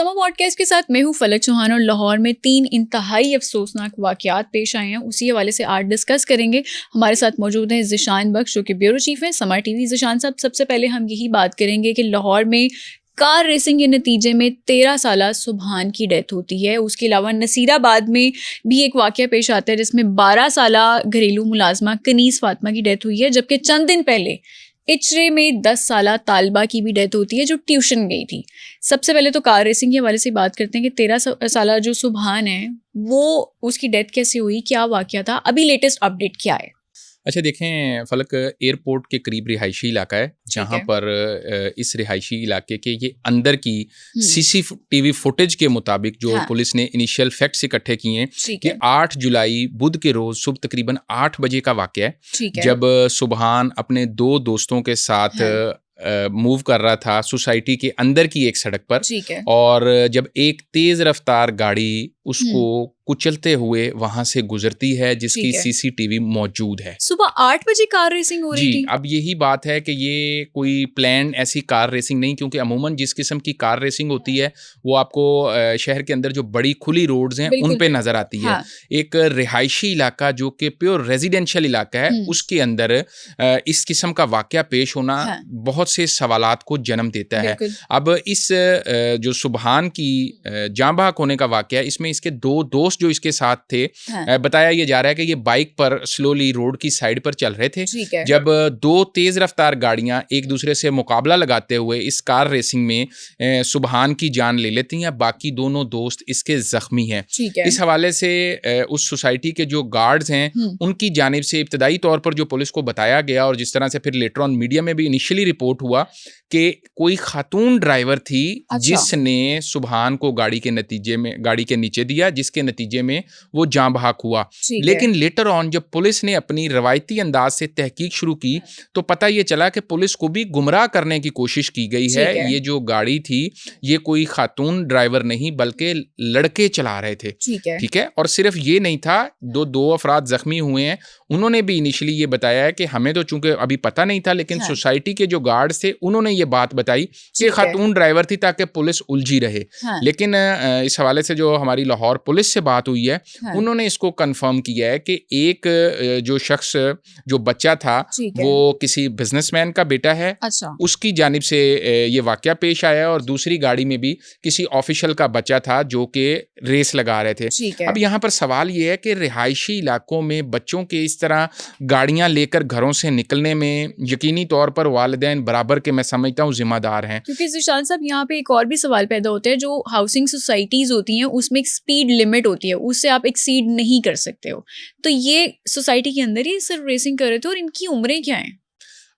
Summer podcast के साथ मैं हूँ फलक चौहान और लाहौर में 3 इंतहाई अफसोसनाक वाक़यात पेश आए हैं, उसी हवाले से आज डिस्कस करेंगे। हमारे साथ मौजूद हैं ज़िशान बख्श जो कि ब्यूरो चीफ़ हैं समर टीवी। ज़िशान साहब, सबसे पहले हम यही बात करेंगे कि लाहौर में कार रेसिंग के नतीजे में 13 साला सुबहान की डेथ होती है। उसके अलावा नसीराबाद में भी एक वाक़या पेश आता है जिसमें 12 साला घरेलू मुलाजमा कनीस फातिमा की डेथ हुई है, जबकि चंद दिन पहले इचरे में 10 साला तालबा की भी डेथ होती है जो ट्यूशन गई थी। सबसे पहले तो कार रेसिंग के हवाले से बात करते हैं कि 13 साला जो सुबहान है वो उसकी डेथ कैसे हुई, क्या वाक़या था, अभी लेटेस्ट अपडेट क्या है? अच्छा देखें फलक, एयरपोर्ट के करीब रिहायशी इलाका है जहाँ पर इस रिहायशी इलाके के ये अंदर की सीसीटीवी फुटेज के मुताबिक जो पुलिस ने इनिशियल फैक्ट्स इकट्ठे किए हैं कि 8 जुलाई बुध के रोज सुबह तकरीबन 8 बजे का वाक़या है जब सुबहान अपने 2 दोस्तों के साथ मूव कर रहा था सोसाइटी के अंदर की एक सड़क पर, और जब एक तेज रफ्तार गाड़ी उसको कुचलते हुए वहां से गुजरती है जिसकी सीसीटीवी मौजूद है। सुबह 8 बजे कार रेसिंग हो रही थी। अब यही बात है कि ये कोई प्लान ऐसी कार रेसिंग नहीं, क्योंकि अमूमन जिस किस्म की कार रेसिंग होती है वो आपको शहर के अंदर जो बड़ी खुली रोड्स हैं उन पे नजर आती है। एक रिहायशी इलाका जो कि प्योर रेजिडेंशियल इलाका है उसके अंदर इस किस्म का वाकया पेश होना बहुत से सवालात को जन्म देता है। अब इस जो सुबहान की जाँ बहक होने का वाकया, इसमें इसके 2 दोस्त जो इसके साथ थे, बताया ये जा रहा है कि ये बाइक पर स्लोली रोड की साइड पर चल रहे थे जब 2 तेज रफ्तार गाड़ियां एक दूसरे से मुकाबला लगाते हुए इस कार रेसिंग में सुबहान की जान ले लेती हैं। बाकी दोनों दोस्त इसके जख्मी हैं। इस हवाले से उस सोसाइटी के जो गार्ड्स हैं उनकी जानिब से इब्तदाई तौर पर जो पुलिस को बताया गया और जिस तरह से फिर लेटर ऑन मीडिया में भी इनिशियली रिपोर्ट हुआ कि कोई खातून ड्राइवर थी जिसने सुबहान को गाड़ी के नीचे दिया, जिसके नतीजे में वो जाँ बहक हुआ। लेकिन लेटर ऑन जब पुलिस ने अपनी रवायती अंदाज से तहकीक शुरू की तो पता ये चला कि पुलिस को भी गुमराह करने की कोशिश की गई है। ये जो गाड़ी थी ये कोई खातून ड्राइवर नहीं बल्कि लड़के चला रहे थे। ठीक है। और सिर्फ ये नहीं था, 2 अफराद जख्मी हुए हैं। उन्होंने भी इनिशियली ये बताया है कि हमें तो चूंकि अभी पता नहीं था, लेकिन सोसाइटी के जो गार्ड्स थे उन्होंने ये बात बताई कि खातून ड्राइवर थी ताकि पुलिस उलझी रहे। लेकिन इस हवाले से जो हमारी लाहौर पुलिस से बात हुई है उन्होंने इसको कंफर्म किया है कि एक जो शख्स जो बच्चा था वो किसी बिजनेसमैन का बेटा है। उसकी जानिब से ये वाकया पेश आया और दूसरी गाड़ी में भी किसी ऑफिशियल का बच्चा था जो कि रेस लगा रहे थे। अब यहाँ पर सवाल ये है कि रिहायशी इलाकों में बच्चों के इस तरह गाड़ियां लेकर घरों से निकलने में यकीनी तौर पर वालिदैन बराबर के मैं समझता हूँ जिम्मेदार हैं। क्योंकि ज़िशान साहब यहाँ पे एक और भी सवाल पैदा होता है, जो हाउसिंग सोसाइटीज होती हैं उसमें एक स्पीड लिमिट होती है, उससे आप एक्सीड नहीं कर सकते हो। तो ये सोसाइटी के अंदर ही सिर्फ रेसिंग कर रहे थे और इनकी उम्रें क्या हैं?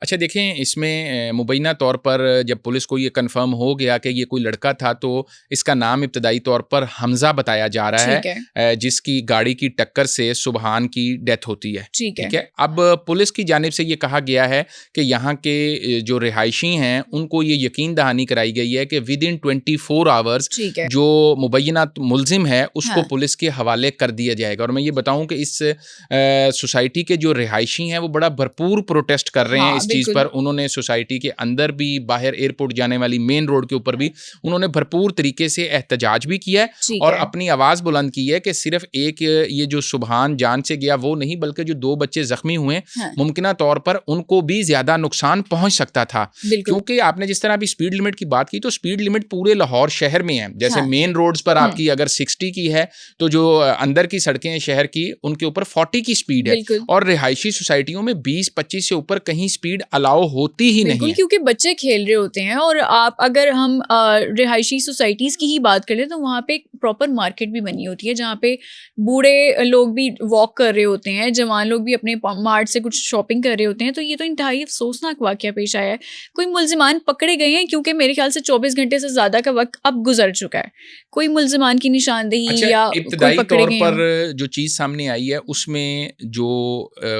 अच्छा देखें, इसमें मुबैना तौर पर जब पुलिस को ये कंफर्म हो गया कि ये कोई लड़का था तो इसका नाम इब्तदाई तौर पर हमजा बताया जा रहा है, जिसकी गाड़ी की टक्कर से सुबहान की डेथ होती है। ठीक है। अब पुलिस की जानिब से ये कहा गया है कि यहाँ के जो रिहायशी हैं उनको ये यकीन दहानी कराई गई है कि विद इन 24 आवर्स जो मुबैना मुलजिम है उसको पुलिस के हवाले कर दिया जाएगा। और मैं ये बताऊँ कि इस सोसाइटी के जो रिहायशी हैं वो बड़ा भरपूर प्रोटेस्ट कर रहे हैं इस चीज़ पर। उन्होंने सोसाइटी के अंदर भी, बाहर एयरपोर्ट जाने वाली मेन रोड के ऊपर भी उन्होंने भरपूर तरीके से एहतजाज भी किया है और अपनी आवाज़ बुलंद की है कि सिर्फ एक ये जो सुबहान जान से गया वो नहीं, बल्कि जो 2 बच्चे जख्मी हुए मुमकिन तौर पर उनको भी ज़्यादा नुकसान पहुंच सकता था। क्योंकि आपने जिस तरह अभी स्पीड लिमिट की बात की तो स्पीड लिमिट पूरे लाहौर शहर में है। जैसे मेन रोड्स पर आपकी अगर 60 की है तो जो अंदर की सड़कें हैं शहर की उनके ऊपर 40 की स्पीड है, और रिहायशी सोसाइटियों में 20-25 से ऊपर कहीं स्पीड अलाउ होती ही नहीं है। क्योंकि बच्चे खेल रहे होते हैं। और आप अगर हम रिहायशी सोसाइटीज़ की ही बात करें तो वहाँ पे एक प्रॉपर मार्केट भी बनी होती है जहाँ पे बूढ़े लोग भी वॉक कर रहे होते हैं, जवान लोग भी अपने मार्ट से कुछ शॉपिंग कर रहे होते हैं। तो ये तो इंतहाई अफसोसनाक वाक़या पेश आया है। कोई मुल्जिमान पकड़े गए हैं? क्योंकि मेरे ख्याल से 24 घंटे से ज़्यादा का वक्त अब गुजर चुका है। कोई मुल्जिमान की निशानदेही या इब्तदाई तौर पर जो चीज़ सामने आई है उसमें जो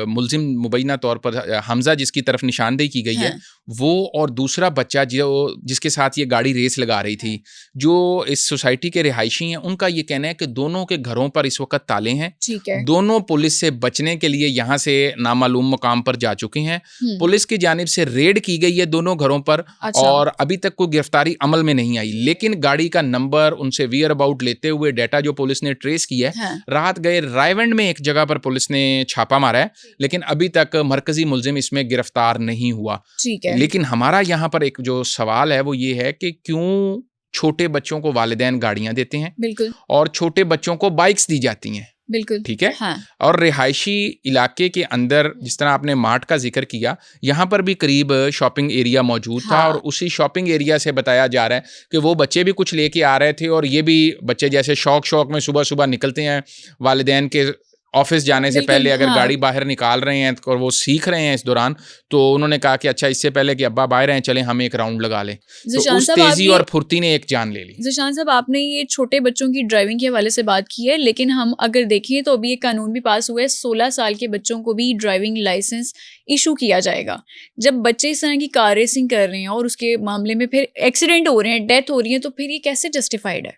मुल्जिम मुबैना तौर पर हमजा जिसकी तरफ निशानदेही की गई है वो और दूसरा बच्चा जिसके साथ ये गाड़ी रेस लगा रही थी, जो इस सोसाइटी के रिहायशी हैं, उनका ये कहना है कि दोनों के घरों पर इस वक्त ताले हैं। ठीक है। दोनों पुलिस से बचने के लिए यहाँ से नामालूम मुकाम पर जा चुके हैं। पुलिस की जानिब से रेड की गई है दोनों घरों पर। अच्छा। और अभी तक कोई गिरफ्तारी अमल में नहीं आई, लेकिन गाड़ी का नंबर, उनसे वियर अबाउट लेते हुए डाटा जो पुलिस ने ट्रेस किया है, रात गए रायवंड में एक जगह पर पुलिस ने छापा मारा है, लेकिन अभी तक मरकजी मुलजिम इसमें गिरफ्तार नहीं हुआ। ठीक है। लेकिन हमारा यहाँ पर एक जो सवाल है वो ये है कि क्यों छोटे बच्चों को वालिदैन गाड़ियां देते हैं, बिल्कुल, और छोटे बच्चों को बाइक्स दी जाती हैं। बिल्कुल, ठीक है। हाँ। और रिहायशी इलाके के अंदर, जिस तरह आपने मार्ट का जिक्र किया, यहाँ पर भी करीब शॉपिंग एरिया मौजूद था। हाँ। और उसी शॉपिंग एरिया से बताया जा रहा है कि वो बच्चे भी कुछ लेके आ रहे थे, और ये भी बच्चे जैसे शौक में सुबह सुबह निकलते हैं वालिदैन के ऑफिस जाने से पहले, अगर हाँ। गाड़ी बाहर निकाल रहे हैं और वो सीख रहे हैं इस दौरान, तो उन्होंने कहा कि अच्छा, इससे पहले कि अब्बा बाहर हैं, चले हम एक राउंड लगा लें। तो उस तेजी और फुर्ती ने एक जान ले ली। ज़िशान साहब, आपने ये छोटे बच्चों की ड्राइविंग के हवाले से बात की है, लेकिन हम अगर देखें तो अभी एक कानून भी पास हुआ है, 16 साल के बच्चों को भी ड्राइविंग लाइसेंस इशू किया जाएगा। जब बच्चे इस तरह की कार रेसिंग कर रहे हैं और उसके मामले में फिर एक्सीडेंट हो रहे हैं, डेथ हो रही है, तो फिर ये कैसे जस्टिफाइड है?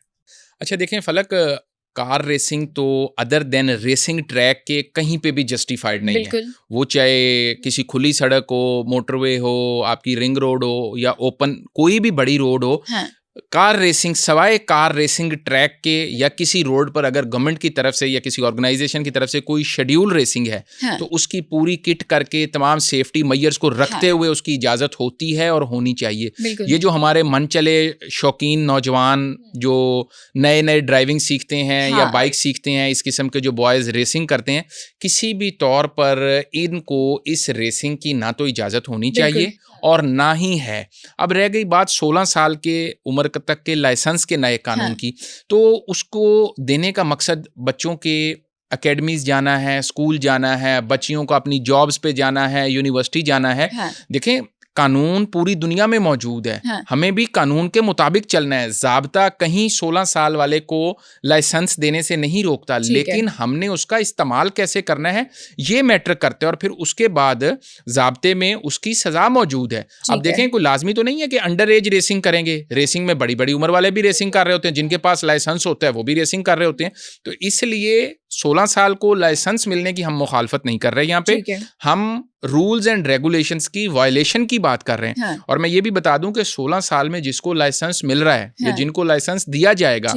अच्छा देखें फलक, कार रेसिंग तो अदर देन रेसिंग ट्रैक के कहीं पे भी जस्टिफाइड नहीं है। वो चाहे किसी खुली सड़क हो, मोटरवे हो, आपकी रिंग रोड हो, या ओपन कोई भी बड़ी रोड हो। हाँ। कार रेसिंग सवाए कार रेसिंग ट्रैक के या किसी रोड पर अगर गवर्नमेंट की तरफ से या किसी ऑर्गेनाइजेशन की तरफ से कोई शेड्यूल रेसिंग है, हाँ, तो उसकी पूरी किट करके तमाम सेफ्टी मेजर्स को रखते, हाँ, हुए उसकी इजाज़त होती है और होनी चाहिए। ये जो हमारे मनचले शौकीन नौजवान जो नए नए ड्राइविंग सीखते हैं, हाँ, या बाइक सीखते हैं, इस किस्म के जो बॉयज़ रेसिंग करते हैं, किसी भी तौर पर इनको इस रेसिंग की ना तो इजाज़त होनी चाहिए और ना ही है। अब रह गई बात 16 साल के उम्र तक के लाइसेंस के नए कानून, हाँ, की, तो उसको देने का मकसद बच्चों के एकेडमीज जाना है, स्कूल जाना है, बच्चियों को अपनी जॉब्स पे जाना है, यूनिवर्सिटी जाना है। हाँ। देखें, कानून पूरी दुनिया में मौजूद है, हाँ, हमें भी कानून के मुताबिक चलना है। ज़ाब्ता कहीं 16 साल वाले को लाइसेंस देने से नहीं रोकता, लेकिन हमने उसका इस्तेमाल कैसे करना है ये मैटर करते हैं, और फिर उसके बाद ज़ाब्ते में उसकी सज़ा मौजूद है। अब देखें, कोई लाजमी तो नहीं है कि अंडर एज रेसिंग करेंगे। रेसिंग में बड़ी बड़ी उम्र वाले भी रेसिंग कर रहे होते हैं, जिनके पास लाइसेंस होता है वो भी रेसिंग कर रहे होते हैं। तो इसलिए 16 साल को लाइसेंस मिलने की हम मुखालफत नहीं कर रहे। यहाँ पे हम रूल्स एंड रेगुलेशंस की वायलेशन की बात कर रहे हैं। हाँ। और मैं ये भी बता दूं कि 16 साल में जिसको लाइसेंस मिल रहा है, हाँ, या जिनको लाइसेंस दिया जाएगा,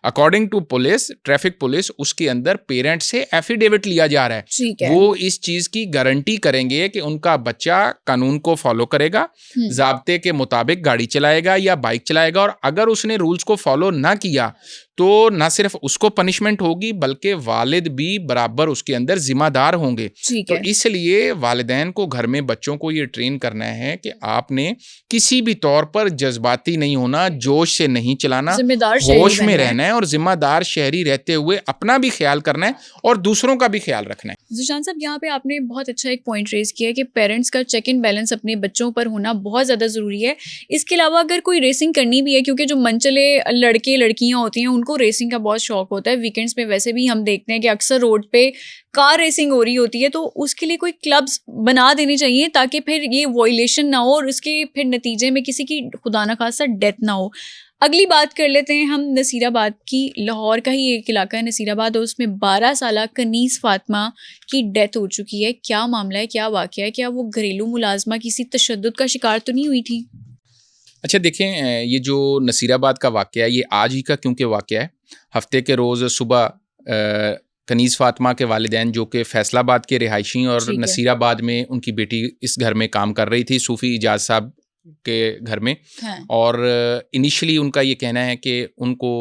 according to police, traffic police, उसके अंदर पेरेंट से एफिडेविट लिया जा रहा है। वो इस चीज की गारंटी करेंगे कि उनका बच्चा कानून को फॉलो करेगा, ज़ाब्ते के मुताबिक गाड़ी चलाएगा या बाइक चलाएगा, और अगर उसने रूल्स को फॉलो ना किया तो ना सिर्फ उसको पनिशमेंट होगी, बल्कि वालिद भी बराबर उसके अंदर जिम्मेदार होंगे। तो इसलिए वालिदैन को घर में बच्चों को ये ट्रेन करना है कि आपने किसी भी तौर पर जज्बाती नहीं होना, जोश से नहीं चलाना, होश में रहना है, और जिम्मेदार शहरी रहते हुए अपना भी ख्याल करना है और दूसरों का भी ख्याल रखना है। ज़िशान साहब, यहाँ पे आपने बहुत अच्छा एक पॉइंट रेज किया है कि पेरेंट्स का चेक इन बैलेंस अपने बच्चों पर होना बहुत ज़्यादा ज़रूरी है। इसके अलावा अगर कोई रेसिंग करनी भी है, क्योंकि जो मनचले लड़के लड़कियाँ होती हैं उनको रेसिंग का बहुत शौक होता है, वीकेंड्स में वैसे भी हम देखते हैं कि अक्सर रोड पे कार रेसिंग हो रही होती है, तो उसके लिए कोई क्लब्स बना देने चाहिए ताकि फिर ये वायलेशन ना हो और उसके फिर नतीजे में किसी की खुदा न खास्ता डेथ ना हो। अगली बात कर लेते हैं हम नसीराबाद की। लाहौर का ही एक इलाका है नसीराबाद, और उसमें 12 साल कनीस फातिमा की डेथ हो चुकी है। क्या मामला है, क्या वाकया है? क्या वो घरेलू मुलाजमा किसी तशद्दुद का शिकार तो नहीं हुई थी? अच्छा देखें, ये जो नसीराबाद का वाकया है ये आज ही का क्योंकि वाकया है। हफ्ते के रोज़ सुबह कनीस फातिमा के वालिदैन जो कि फैसलाबाद के रिहायशी और नसीराबाद में उनकी बेटी इस घर में काम कर रही थी, सूफ़ी इजाज़ साहब के घर में। हाँ। और इनिशियली उनका ये कहना है कि उनको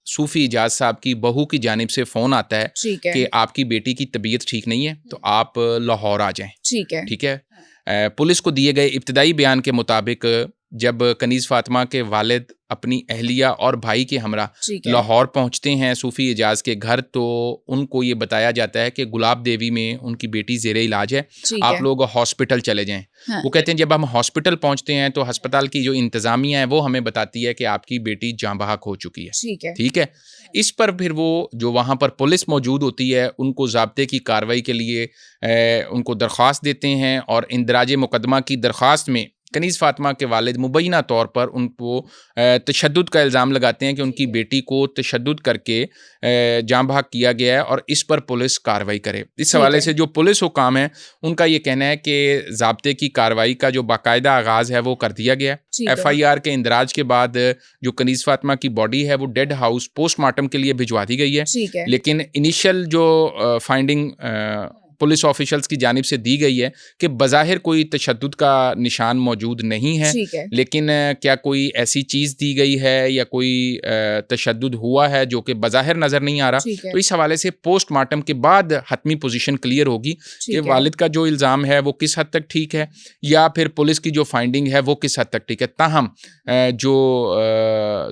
सूफ़ी इजाज़ साहब की बहू की जानिब से फ़ोन आता है कि आपकी बेटी की तबीयत ठीक नहीं है, तो आप लाहौर आ जाएं। ठीक है। पुलिस को दिए गए इब्तदाई बयान के मुताबिक जब कनीज़ फातिमा के वालिद अपनी अहलिया और भाई के हमरा लाहौर पहुंचते हैं सूफ़ी एजाज के घर, तो उनको ये बताया जाता है कि गुलाब देवी में उनकी बेटी ज़ेरे इलाज है, आप लोग हॉस्पिटल चले जाएं। हाँ। वो कहते हैं जब हम हॉस्पिटल पहुंचते हैं तो अस्पताल की जो इंतज़ामिया है वो हमें बताती है कि आपकी बेटी जाँ बहक हो चुकी है। ठीक है। इस पर फिर वो जो वहाँ पर पुलिस मौजूद होती है उनको ज़ाब्ते की कार्रवाई के लिए उनको दरख्वास्त देते हैं, और इंदराज मुकदमा की दरख्वास्त में कनीज़ फातिमा के वालिद मुबैना तौर पर उनको तशद्दुद का इल्ज़ाम लगाते हैं कि उनकी बेटी को तशद्दुद करके जाँ बहक किया गया है और इस पर पुलिस कार्रवाई करे। इस हवाले से जो पुलिस हुकाम है उनका ये कहना है कि ज़ाब्ते की कार्रवाई का जो बाकायदा आगाज़ है वो कर दिया गया है। FIR के इंदराज के बाद जो कनीज़ फातिमा की बॉडी है वो डेड हाउस पोस्टमार्टम के लिए भिजवा दी गई है, लेकिन इनिशियल जो फाइंडिंग पुलिस ऑफिशल्स की जानिब से दी गई है कि बज़ाहिर कोई तशद्दुद का निशान मौजूद नहीं है, लेकिन क्या कोई ऐसी चीज़ दी गई है या कोई तशद्दुद हुआ है जो कि बज़ाहिर नज़र नहीं आ रहा। तो इस हवाले से पोस्टमार्टम के बाद हतमी पोजीशन क्लियर होगी कि वालिद का जो इल्ज़ाम है वो किस हद तक ठीक है या फिर पुलिस की जो फाइंडिंग है वो किस हद तक ठीक है। ताहम जो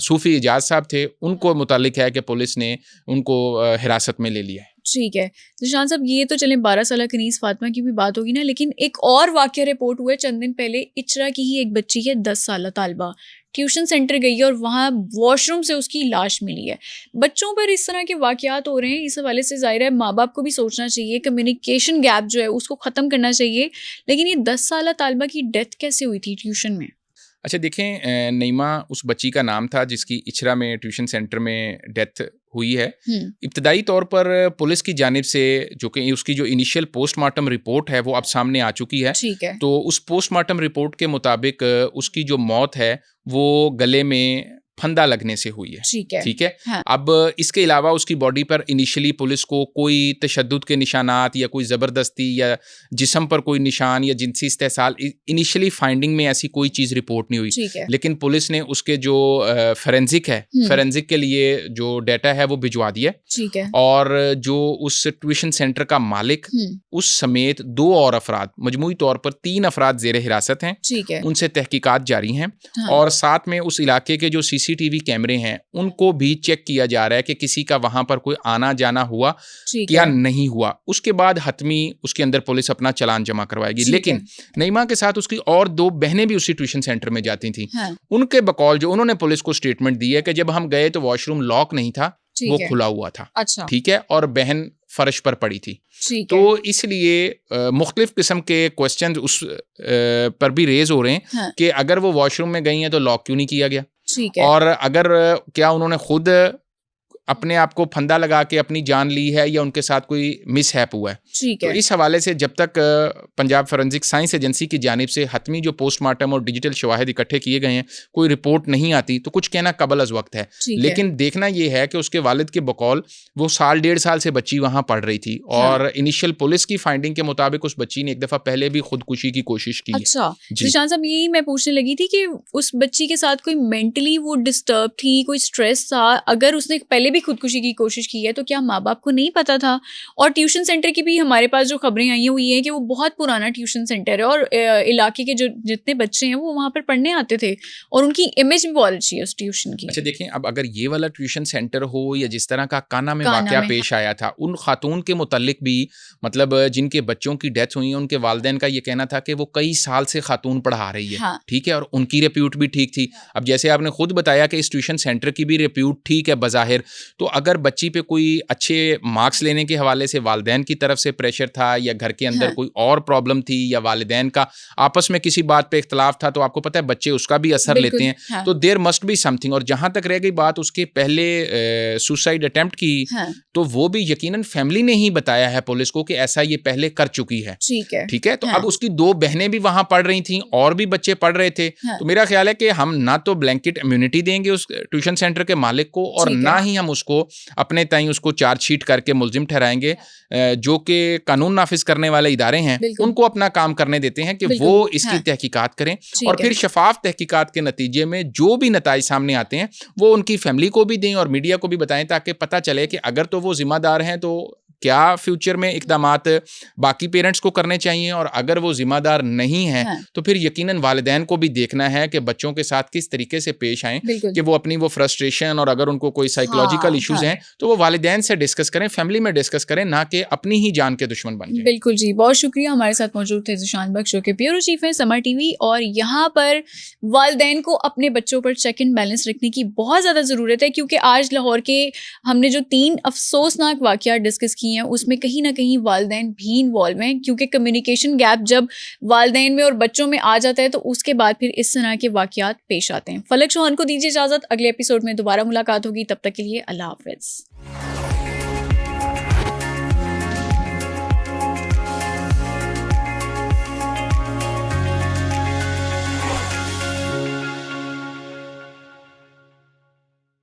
सूफ़ी एजाज साहब थे उनको मुतालिक है कि पुलिस ने उनको हिरासत में ले लिया है। ठीक है ज़ीशान साहब, ये तो चलें 12 साल कनीज़ फातिमा की भी बात होगी ना, लेकिन एक और वाक़या रिपोर्ट हुआ है चंद दिन पहले। इचरा की ही एक बच्ची है, 10 साल तालिबा, ट्यूशन सेंटर गई है और वहाँ वॉशरूम से उसकी लाश मिली है। बच्चों पर इस तरह के वाक़यात हो रहे हैं, इस हवाले से ज़ाहिर है माँ बाप को भी सोचना चाहिए, कम्युनिकेशन गैप जो है उसको ख़त्म करना चाहिए। लेकिन ये 10 साल तालिबा की डेथ कैसे हुई थी ट्यूशन में? अच्छा देखें, नईमा उस बच्ची का नाम था जिसकी इचरा में ट्यूशन सेंटर में डेथ हुई है। इब्तदाई तौर पर पुलिस की जानिब से जो कि उसकी जो इनिशियल पोस्टमार्टम रिपोर्ट है वो अब सामने आ चुकी है। तो उस पोस्टमार्टम रिपोर्ट के मुताबिक उसकी जो मौत है वो गले में फंदा लगने से हुई है। ठीक है। हाँ। अब इसके अलावा उसकी बॉडी पर इनिशियली पुलिस को कोई तशद्दुद के निशानात या कोई ज़बरदस्ती या जिस्म पर कोई निशान या जिनसी इस्तेसाल इनिशियली फाइंडिंग में ऐसी कोई चीज़ रिपोर्ट नहीं हुई, लेकिन पुलिस ने उसके जो फोरेंसिक है, फोरेंसिक के लिए जो डाटा है वो भिजवा दिया। और जो उस ट्यूशन सेंटर का मालिक उस समेत 2 और अफराद, मजमूई तौर पर 3 अफराद ज़ेरे हिरासत हैं, उनसे तहकीकात जारी हैं। और साथ में उस इलाके के जो CCTV कैमरे हैं उनको भी चेक किया जा रहा है कि किसी का वहां पर कोई आना जाना हुआ या नहीं हुआ। उसके बाद हतमी उसके अंदर पुलिस अपना चालान जमा करवाएगी। लेकिन नईमा के साथ उसकी और 2 बहनें भी उसी ट्यूशन सेंटर में जाती थी। हाँ। उनके बकौल जो उन्होंने पुलिस को स्टेटमेंट दी है कि जब हम गए तो वॉशरूम लॉक नहीं था, वो खुला हुआ था। अच्छा। ठीक है। और बहन फर्श पर पड़ी थी। तो इसलिए मुख्तलिफ किस्म के क्वेश्चन उस पर भी रेज हो रहे हैं। हाँ। कि अगर वो वॉशरूम में गई हैं तो लॉक क्यों नहीं किया गया, और अगर क्या उन्होंने खुद अपने आप को फंदा लगा के अपनी जान ली है या उनके साथ कोई मिसहैप हुआ है। तो इस हवाले से जब तक पंजाब फोरेंसिक साइंस एजेंसी की जानिब से हतमी जो पोस्टमार्टम और डिजिटल शवाहिद इकट्ठे किए गए हैं कोई रिपोर्ट नहीं आती तो कुछ कहना कबल अज़ वक्त है। लेकिन देखना ये है कि उसके वालिद के बकौल वो 1.5 साल से बच्ची वहाँ पढ़ रही थी। हाँ। और इनिशियल पुलिस की फाइंडिंग के मुताबिक उस बच्ची ने एक दफ़ा पहले भी खुदकुशी की कोशिश की। अच्छा ज़ीशान साहब, यही मैं पूछने लगी थी कि उस बच्ची के साथ कोई मेंटली वो डिस्टर्ब थी, कोई स्ट्रेस था, अगर उसने पहले भी खुदकुशी की कोशिश की है तो क्या माँ बाप को नहीं पता था? और ट्यूशन सेंटर की भी हमारे पास जो खबरें आई हुई हैं कि वो बहुत पुराना ट्यूशन सेंटर है और इलाके के जो जितने बच्चे हैं वो वहाँ पर पढ़ने आते थे और उनकी इमेज भी बहुत अच्छी है उस ट्यूशन की। अच्छा देखें, अब अगर ये वाला ट्यूशन सेंटर हो या जिस तरह का काना में वाकया पेश आया था, उन खातून के मुतल्लिक भी मतलब जिनके बच्चों की डेथ हुई है उनके वालिदैन का ये कहना था कि वो कई साल से खातून पढ़ा रही है। हाँ। ठीक है। और उनकी रेप्यूट भी ठीक थी। अब जैसे आपने खुद बताया कि इस ट्यूशन सेंटर की भी रेप्यूट ठीक है बज़ाहिर, तो अगर बच्ची पे कोई अच्छे मार्क्स लेने के हवाले से वालिदैन की तरफ से प्रेशर था या घर के अंदर कोई और प्रॉब्लम थी या वालिदैन का आपस में किसी बात पे इख्तलाफ था, तो आपको पता है बच्चे उसका भी असर लेते हैं। हाँ। तो देयर मस्ट बी समथिंग। और जहां तक रह गई बात उसके पहले सुसाइड अटेम्प्ट की, हाँ। तो वो भी यकीनन फैमिली ने ही बताया है पुलिस को कि ऐसा ये पहले कर चुकी है। ठीक है। तो हाँ। अब उसकी 2 बहनें भी वहां पढ़ रही थी और भी बच्चे पढ़ रहे थे। हाँ। तो मेरा ख्याल है कि हम ना तो ब्लैंकेट इम्यूनिटी देंगे उस ट्यूशन सेंटर के मालिक को और ना ही हम उसको अपने ताई उसको चार्जशीट करके मुल्जिम ठहराएंगे। जो कि कानून नाफिज करने वाले इदारे हैं उनको अपना काम करने देते हैं कि वो इसकी तहकीकात करें और फिर शफाफ तहकीकात के नतीजे में जो भी नताइज सामने आते हैं वो उनकी फैमिली को भी दें और मीडिया को भी बताएं ताकि पता चले कि अगर तो वो जिम्मेदार हैं तो क्या फ्यूचर में इक़दामात बाकी पेरेंट्स को करने चाहिए, और अगर वो ज़िम्मेदार नहीं है तो फिर यकीनन वालिदैन को भी देखना है कि बच्चों के साथ किस तरीके से पेश आएँ कि वो अपनी वो फ्रस्ट्रेशन, और अगर उनको कोई साइकोलॉजिकल इश्यूज़ हैं तो वो वालिदैन से डिस्कस करें, फैमिली में डिस्कस करें, ना कि अपनी ही जान के दुश्मन बन जाए। बिल्कुल जी, बहुत शुक्रिया। हमारे साथ मौजूद थे ज़ीशान बख्श जो कि ब्यूरो चीफ हैं समर टीवी, और यहाँ पर वालिदैन को अपने बच्चों पर चेक एंड बैलेंस रखने की बहुत ज़्यादा ज़रूरत है, क्योंकि आज लाहौर के हमने जो 3 अफसोसनाक वाक़यात डिस्कस किए हैं उसमें कहीं ना कहीं वालिदैन भी इन्वॉल्व हैं, क्योंकि कम्युनिकेशन गैप जब वालिदैन में और बच्चों में आ जाता है तो उसके बाद फिर इस तरह के वाक़यात पेश आते हैं। फलक चौहान को दीजिए इजाज़त, अगले एपिसोड में दोबारा मुलाकात होगी, तब तक के लिए अल्लाह हाफ़िज़।